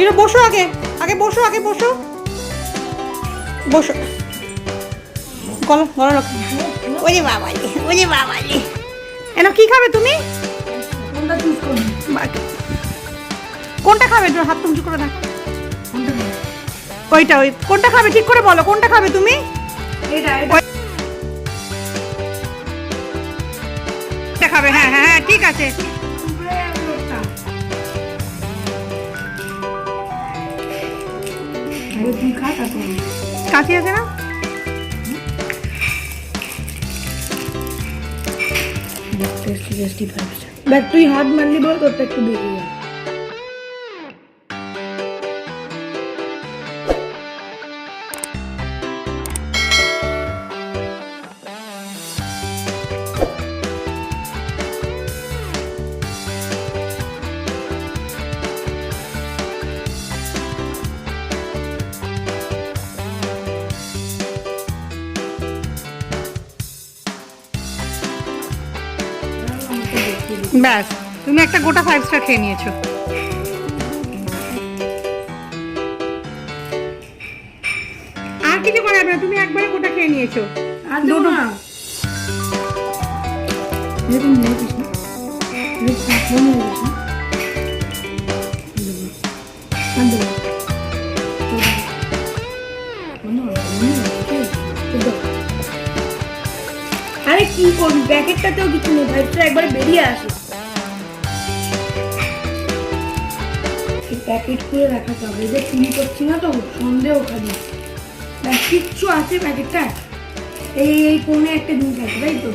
শিরো বসো, আগে আগে বসো, আগে বসো, বসো। গলা গলা রাখো। ওরে বাবা রে, ওরে বাবা রে। এনো কি খাবে তুমি? কোনটা খাবে? হাত তুমচু করে দেখো। ওইটা, ওই কোনটা খাবে ঠিক করে বলো, কোনটা খাবে তুমি? এটা খাবে? হ্যাঁ হ্যাঁ হ্যাঁ, ঠিক আছে। কাশি আছে না? দেখ তুই হাত মারলি বল তোরটা একটু বেরিয়ে যায়। ব্যাস, তুমি একটা গোটা 5 স্টার খেয়ে নিয়েছো। আর কিছু করাবে না, তুমি একবারে গোটা খেয়ে নিয়েছো। আর দেবো না। এরকম নিয়ে যাস না, এরকম নিয়ে যাস না। আর দেবো না। আরে কি করবি, প্যাকেটটাতেও কিছু নেই, ভাইটা একবারে বেরিয়ে আসে। প্যাকেট খুলে রাখা যাবে, যে চুরি করছি না তো সন্দেহ খালি। কিচ্ছু আছে প্যাকেটটা, এই কোণে একটা জিনিস আছে, তাই তো?